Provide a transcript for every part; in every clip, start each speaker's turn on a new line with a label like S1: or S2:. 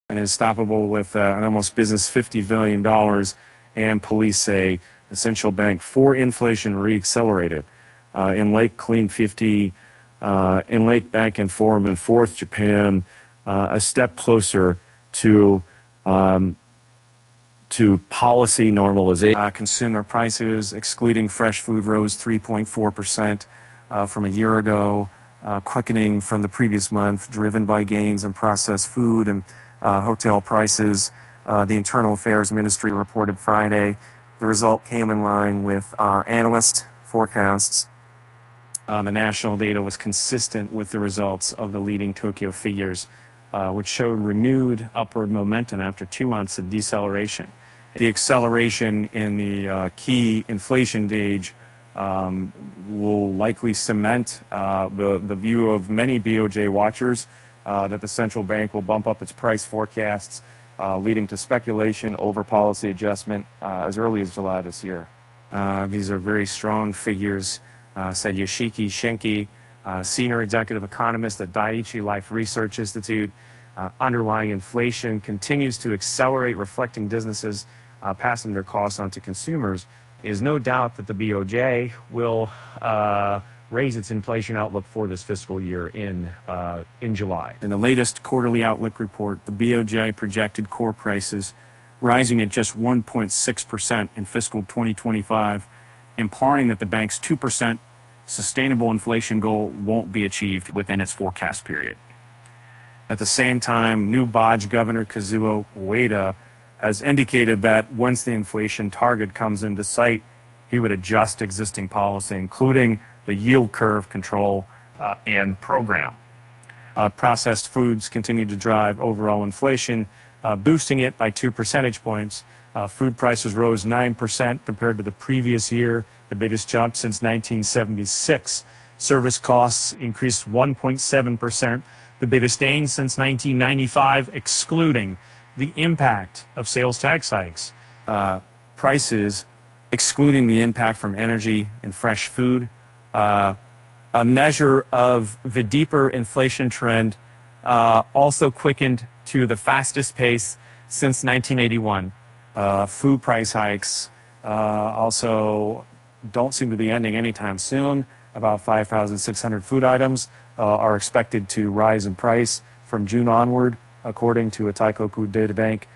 S1: and is stoppable with an almost business $50 billion, and police say the central bank for inflation reaccelerated. In Lake Clean 50, in Lake Bank and Forum and Fourth Japan, a step closer to policy normalization. Consumer prices, excluding fresh food, rose 3.4% from a year ago, quickening from the previous month, driven by gains in processed food and hotel prices. The Internal Affairs Ministry reported Friday. The result came in line with analyst forecasts. The national data was consistent with the results of the leading Tokyo figures, which showed renewed upward momentum after 2 months of deceleration. The acceleration in the key inflation gauge will likely cement the view of many BOJ watchers that the central bank will bump up its price forecasts, leading to speculation over policy adjustment as early as July this year. These are very strong figures, said Yoshiki Shinki, senior executive economist at Daiichi Life Research Institute. Underlying inflation continues to accelerate, reflecting businesses passing their costs on to consumers. Is no doubt that the BOJ will raise its inflation outlook for this fiscal year in July. In the latest quarterly outlook report, the BOJ projected core prices rising at just 1.6% in fiscal 2025, implying that the bank's 2% sustainable inflation goal won't be achieved within its forecast period. At the same time, new BOJ Governor Kazuo Ueda has indicated that once the inflation target comes into sight, he would adjust existing policy, including the yield curve control and program. Processed foods continue to drive overall inflation, boosting it by 2 percentage points. Food prices rose 9% compared to the previous year, the biggest jump since 1976. Service costs increased 1.7%, the biggest gain since 1995, excluding the impact of sales tax hikes. Prices, excluding the impact from energy and fresh food, a measure of the deeper inflation trend, also quickened to the fastest pace since 1981. Food price hikes also don't seem to be ending anytime soon. About 5,600 food items are expected to rise in price from June onward, according to a Taikoku data bank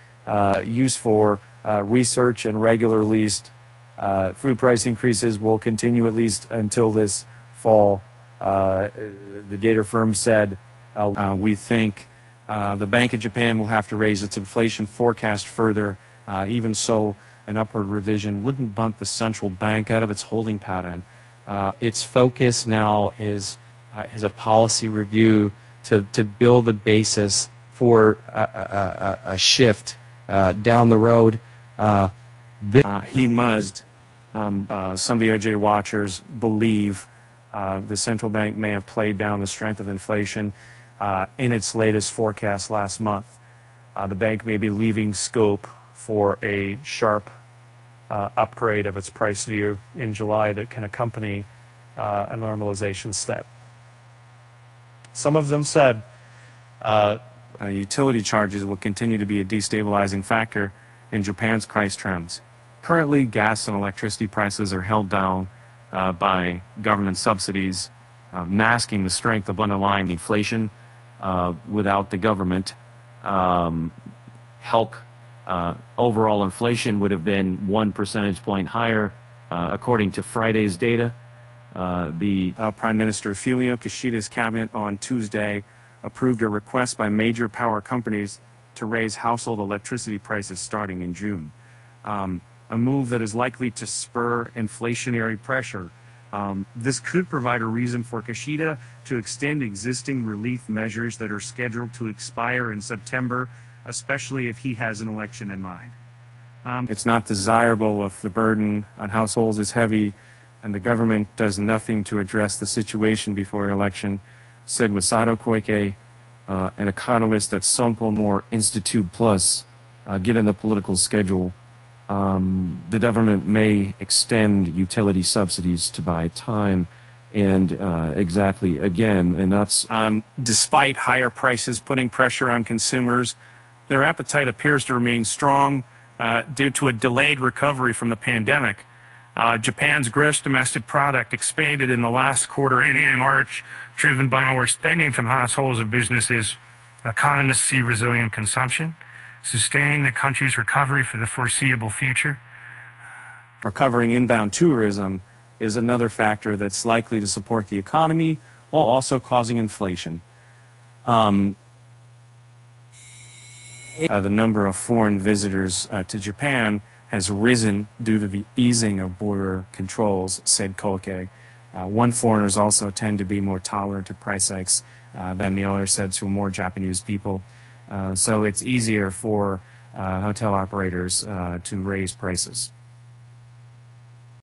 S1: used for research and regular leased. Food price increases will continue at least until this fall. The data firm said, we think the Bank of Japan will have to raise its inflation forecast further. Even so, an upward revision wouldn't bump the central bank out of its holding pattern. Its focus now is a policy review to build the basis for a shift down the road. He must. Some BOJ watchers believe the central bank may have played down the strength of inflation in its latest forecast last month. The bank may be leaving scope for a sharp upgrade of its price view in July that can accompany a normalization step. Some of them said utility charges will continue to be a destabilizing factor in Japan's price trends. Currently, gas and electricity prices are held down by government subsidies, masking the strength of underlying inflation. Without the government help, overall inflation would have been 1 percentage point higher, according to Friday's data. The Prime Minister Fumio Kishida's cabinet on Tuesday approved a request by major power companies to raise household electricity prices starting in June. A move that is likely to spur inflationary pressure. This could provide a reason for Kishida to extend existing relief measures that are scheduled to expire in September, especially if he has an election in mind. It's not desirable if the burden on households is heavy and the government does nothing to address the situation before election, said Masato Koike, an economist at Sompo More Institute Plus. Given the political schedule, the government may extend utility subsidies to buy time, and and that's despite higher prices putting pressure on consumers. their appetite appears to remain strong due to a delayed recovery from the pandemic. Japan's gross domestic product expanded in the last quarter in March, driven by more spending from households and businesses. Economists see resilient consumption, sustaining the country's recovery for the foreseeable future.
S2: Recovering inbound tourism is another factor that's likely to support the economy while also causing inflation. The number of foreign visitors to Japan has risen due to the easing of border controls, said Koike. One, foreigners also tend to be more tolerant to price hikes than the other, said to more Japanese people. So it's easier for hotel operators to raise prices.